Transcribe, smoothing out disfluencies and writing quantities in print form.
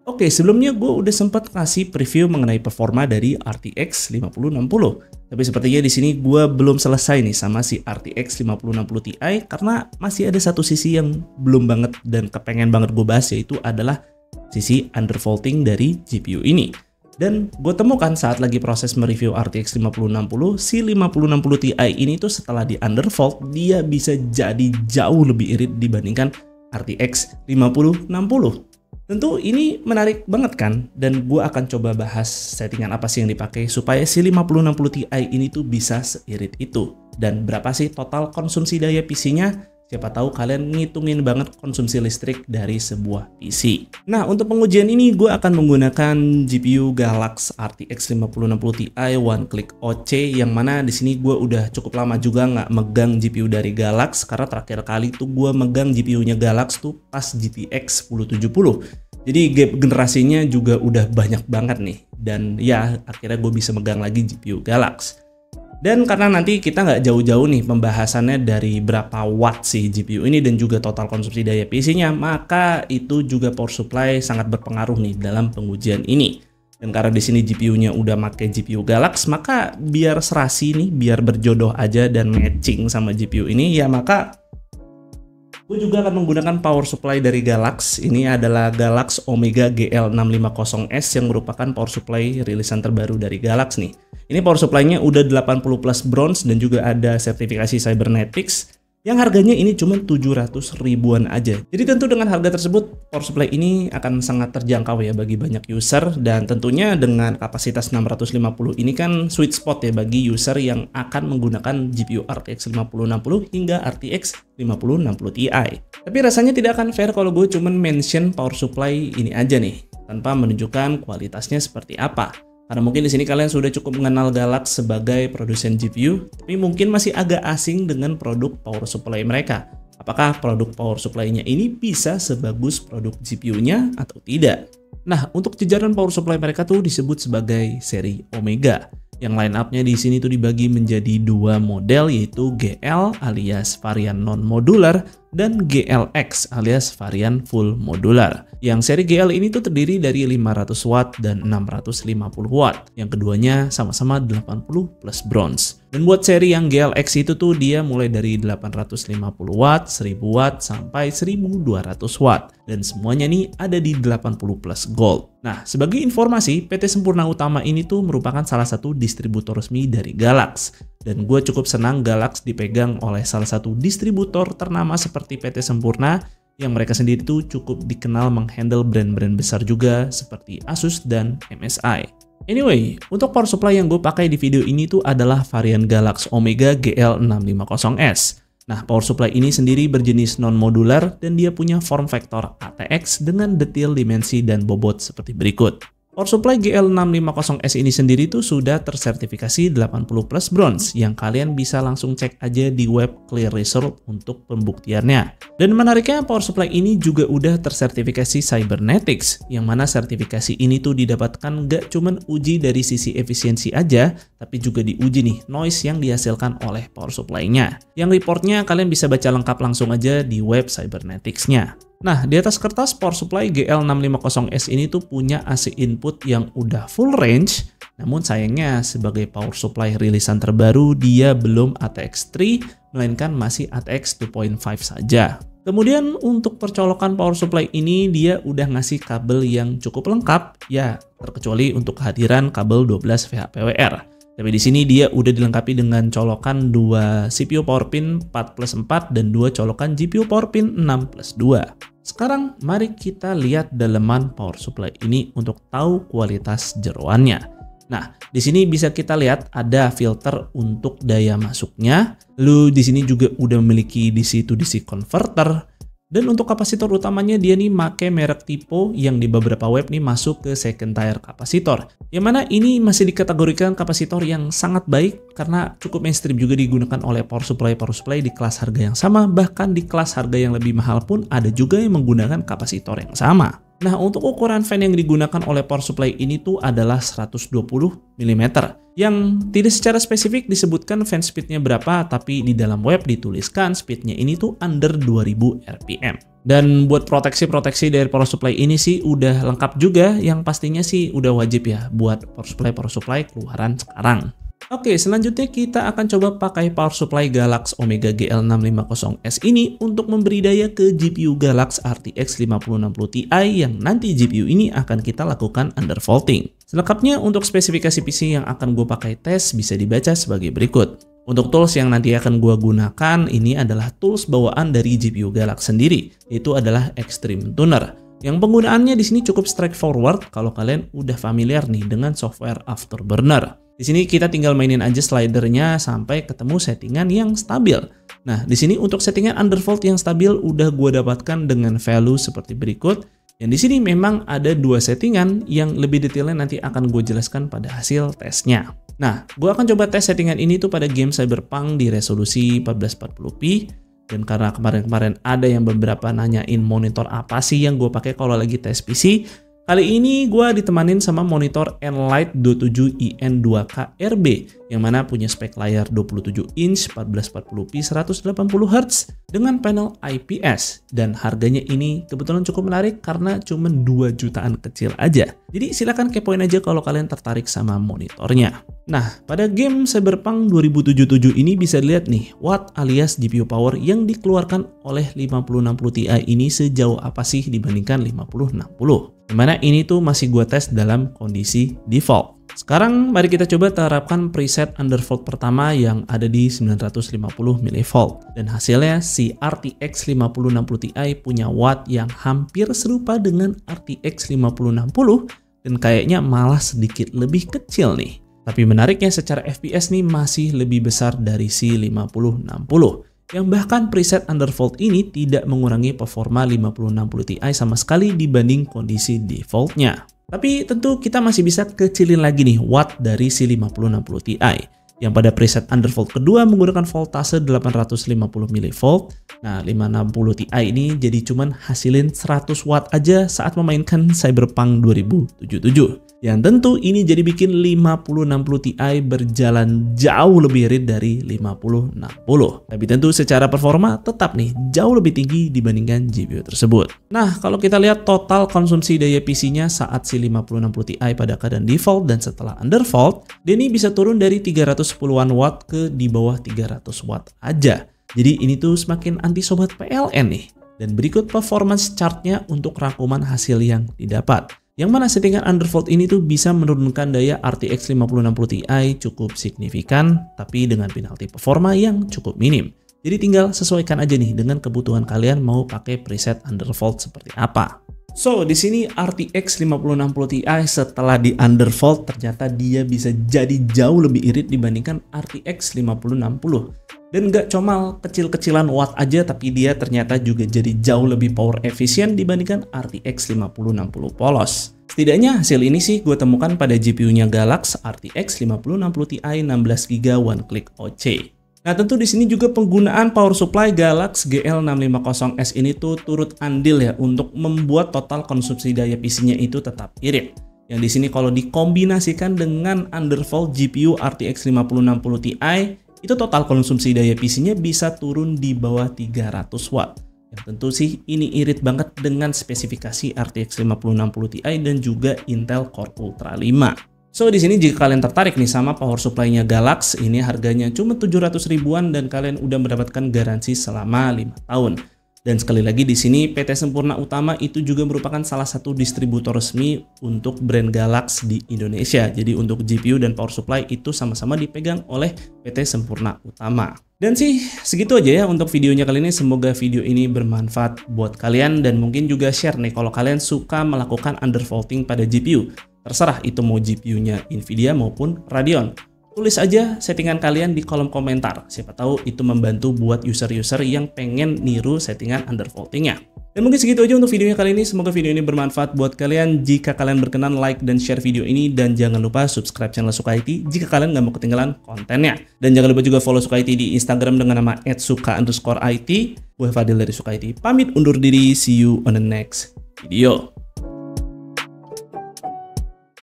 Oke, sebelumnya gue udah sempat kasih preview mengenai performa dari RTX 5060. Tapi sepertinya di sini gue belum selesai nih sama si RTX 5060 Ti karena masih ada satu sisi yang belum banget dan kepengen banget gue bahas, yaitu adalah sisi undervolting dari GPU ini. Dan gue temukan saat lagi proses mereview RTX 5060, si 5060 Ti ini tuh setelah di undervolt dia bisa jadi jauh lebih irit dibandingkan RTX 5060. Tentu ini menarik banget kan, dan gue akan coba bahas settingan apa sih yang dipakai supaya si 5060 Ti ini tuh bisa seirit itu. Dan berapa sih total konsumsi daya PC-nya? Siapa tahu kalian ngitungin banget konsumsi listrik dari sebuah PC. Nah, untuk pengujian ini gue akan menggunakan GPU Galax RTX 5060 Ti One Click OC, yang mana di sini gue udah cukup lama juga nggak megang GPU dari Galax, karena terakhir kali tuh gue megang GPU-nya Galax tuh pas GTX 1070. Jadi gap generasinya juga udah banyak banget nih, dan ya akhirnya gue bisa megang lagi GPU Galax. Dan karena nanti kita nggak jauh-jauh nih pembahasannya dari berapa watt sih GPU ini dan juga total konsumsi daya PC-nya, maka itu juga power supply sangat berpengaruh nih dalam pengujian ini. Dan karena di sini GPU-nya udah pakai GPU Galax, maka biar serasi nih, biar berjodoh aja dan matching sama GPU ini, ya maka gue juga akan menggunakan power supply dari Galax. Ini adalah Galax Omega GL650S yang merupakan power supply rilisan terbaru dari Galax nih. Ini power supply-nya udah 80 plus bronze dan juga ada sertifikasi Cybernetics yang harganya ini cuma 700 ribuan aja. Jadi tentu dengan harga tersebut power supply ini akan sangat terjangkau ya bagi banyak user, dan tentunya dengan kapasitas 650 ini kan sweet spot ya bagi user yang akan menggunakan GPU RTX 5060 hingga RTX 5060 Ti. Tapi rasanya tidak akan fair kalau gue cuman mention power supply ini aja nih tanpa menunjukkan kualitasnya seperti apa. Karena mungkin di sini kalian sudah cukup mengenal Galax sebagai produsen GPU, tapi mungkin masih agak asing dengan produk power supply mereka. Apakah produk power supply-nya ini bisa sebagus produk GPU-nya atau tidak? Nah, untuk jajaran power supply mereka tuh disebut sebagai seri Omega. Yang line up-nya di sini tuh dibagi menjadi dua model, yaitu GL alias varian non-modular dan GLX alias varian full modular. Yang seri GL ini tuh terdiri dari 500 watt dan 650 watt. Yang keduanya sama-sama 80 plus bronze. Dan buat seri yang GLX itu tuh dia mulai dari 850 watt, 1000 watt, sampai 1200 watt. Dan semuanya nih ada di 80 plus gold. Nah, sebagai informasi, PT Sempurna Utama ini tuh merupakan salah satu distributor resmi dari Galax. Dan gue cukup senang Galax dipegang oleh salah satu distributor ternama seperti PT Sempurna, yang mereka sendiri tuh cukup dikenal menghandle brand-brand besar juga seperti Asus dan MSI. Anyway, untuk power supply yang gue pakai di video ini tuh adalah varian Galax Omega GL650S. Nah, power supply ini sendiri berjenis non-modular dan dia punya form factor ATX dengan detail dimensi dan bobot seperti berikut. Power supply GL650S ini sendiri tuh sudah tersertifikasi 80 plus bronze, yang kalian bisa langsung cek aja di web Clear Result untuk pembuktiannya. Dan menariknya, power supply ini juga udah tersertifikasi Cybernetics, yang mana sertifikasi ini tuh didapatkan gak cuman uji dari sisi efisiensi aja, tapi juga diuji nih noise yang dihasilkan oleh power supply-nya. Yang reportnya kalian bisa baca lengkap langsung aja di web Cybernetics-nya. Nah, di atas kertas power supply GL650S ini tuh punya AC input yang udah full range, namun sayangnya sebagai power supply rilisan terbaru dia belum ATX 3, melainkan masih ATX 2.5 saja. Kemudian untuk percolokan power supply ini dia udah ngasih kabel yang cukup lengkap, ya terkecuali untuk kehadiran kabel 12 VHPWR. Tapi di sini dia udah dilengkapi dengan colokan 2 CPU power pin 4+4 dan 2 colokan GPU power pin 6+2. Sekarang mari kita lihat daleman power supply ini untuk tahu kualitas jeroannya. Nah, di sini bisa kita lihat ada filter untuk daya masuknya. Lalu di sini juga udah memiliki DC-to-DC converter. Dan untuk kapasitor utamanya dia nih make merek Tipo yang di beberapa web nih masuk ke second tier kapasitor. Yang mana ini masih dikategorikan kapasitor yang sangat baik karena cukup mainstream juga digunakan oleh power supply di kelas harga yang sama, bahkan di kelas harga yang lebih mahal pun ada juga yang menggunakan kapasitor yang sama. Nah, untuk ukuran fan yang digunakan oleh power supply ini tuh adalah 120 mm. Yang tidak secara spesifik disebutkan fan speednya berapa, tapi di dalam web dituliskan speednya ini tuh under 2000 rpm. Dan buat proteksi dari power supply ini sih udah lengkap juga, yang pastinya sih udah wajib ya buat power supply keluaran sekarang. Oke, selanjutnya kita akan coba pakai power supply Galax Omega GL650S ini untuk memberi daya ke GPU Galax RTX 5060 Ti yang nanti GPU ini akan kita lakukan undervolting. Selengkapnya untuk spesifikasi PC yang akan gue pakai tes bisa dibaca sebagai berikut. Untuk tools yang nanti akan gue gunakan ini adalah tools bawaan dari GPU Galax sendiri, yaitu adalah Extreme Tuner. Yang penggunaannya di sini cukup straightforward kalau kalian udah familiar nih dengan software Afterburner. Di sini kita tinggal mainin aja slidernya sampai ketemu settingan yang stabil. Nah, di sini untuk settingan undervolt yang stabil udah gue dapatkan dengan value seperti berikut. Yang di sini memang ada dua settingan yang lebih detailnya nanti akan gue jelaskan pada hasil tesnya. Nah, gue akan coba tes settingan ini tuh pada game Cyberpunk di resolusi 1440p. Dan karena kemarin-kemarin ada yang beberapa nanyain monitor apa sih yang gue pakai kalau lagi tes PC, kali ini gue ditemanin sama monitor Enlight 27IN2K RB yang mana punya spek layar 27 inch 1440p 180Hz dengan panel IPS, dan harganya ini kebetulan cukup menarik karena cuma 2 jutaan kecil aja. Jadi silahkan kepoin aja kalau kalian tertarik sama monitornya. Nah, pada game Cyberpunk 2077 ini bisa dilihat nih watt alias GPU power yang dikeluarkan oleh 5060 Ti ini sejauh apa sih dibandingkan 5060. Dimana ini tuh masih gue tes dalam kondisi default. Sekarang mari kita coba terapkan preset undervolt pertama yang ada di 950 mV. Dan hasilnya si RTX 5060 Ti punya watt yang hampir serupa dengan RTX 5060 dan kayaknya malah sedikit lebih kecil nih. Tapi menariknya secara FPS nih masih lebih besar dari si 5060. Yang bahkan preset undervolt ini tidak mengurangi performa 5060 Ti sama sekali dibanding kondisi defaultnya. Tapi tentu kita masih bisa kecilin lagi nih watt dari si 5060 Ti. Yang pada preset undervolt kedua menggunakan voltase 850 mV. Nah, 560 Ti ini jadi cuman hasilin 100 watt aja saat memainkan Cyberpunk 2077. Yang tentu ini jadi bikin 5060 Ti berjalan jauh lebih irit dari 5060. Tapi tentu secara performa tetap nih jauh lebih tinggi dibandingkan GPU tersebut. Nah, kalau kita lihat total konsumsi daya PC-nya saat si 5060 Ti pada keadaan default dan setelah undervolt, dia ini bisa turun dari 310-an watt ke di bawah 300 watt aja. Jadi ini tuh semakin anti sobat PLN nih. Dan berikut performance chartnya untuk rangkuman hasil yang didapat. Yang mana settingan undervolt ini tuh bisa menurunkan daya RTX 5060 Ti cukup signifikan, tapi dengan penalti performa yang cukup minim. Jadi tinggal sesuaikan aja nih dengan kebutuhan kalian mau pakai preset undervolt seperti apa. So, di sini RTX 5060 Ti setelah di undervolt ternyata dia bisa jadi jauh lebih irit dibandingkan RTX 5060. Dan gak cuma kecil-kecilan watt aja, tapi dia ternyata juga jadi jauh lebih power efisien dibandingkan RTX 5060 polos. Setidaknya hasil ini sih gue temukan pada GPU-nya Galax RTX 5060 Ti 16GB One Click OC. Nah, tentu di sini juga penggunaan power supply Galax GL650S ini tuh turut andil ya untuk membuat total konsumsi daya PC-nya itu tetap irit. Yang di sini kalau dikombinasikan dengan undervolt GPU RTX 5060 Ti, itu total konsumsi daya PC-nya bisa turun di bawah 300 watt. Yang tentu sih ini irit banget dengan spesifikasi RTX 5060 Ti dan juga Intel Core Ultra 5. So, di sini jika kalian tertarik nih sama power supply-nya Galax, ini harganya cuma 700 ribuan dan kalian udah mendapatkan garansi selama 5 tahun. Dan sekali lagi di sini PT Sempurna Utama itu juga merupakan salah satu distributor resmi untuk brand Galax di Indonesia. Jadi untuk GPU dan power supply itu sama-sama dipegang oleh PT Sempurna Utama. Dan sih segitu aja ya untuk videonya kali ini. Semoga video ini bermanfaat buat kalian dan mungkin juga share nih kalau kalian suka melakukan undervolting pada GPU. Terserah itu mau GPU-nya Nvidia maupun Radeon. Tulis aja settingan kalian di kolom komentar. Siapa tahu itu membantu buat user-user yang pengen niru settingan undervoltingnya. Dan mungkin segitu aja untuk videonya kali ini. Semoga video ini bermanfaat buat kalian. Jika kalian berkenan, like dan share video ini. Dan jangan lupa subscribe channel Suka IT jika kalian nggak mau ketinggalan kontennya. Dan jangan lupa juga follow Suka IT di Instagram dengan nama @suka_it. Gue Fadil dari Suka IT. Pamit undur diri. See you on the next video.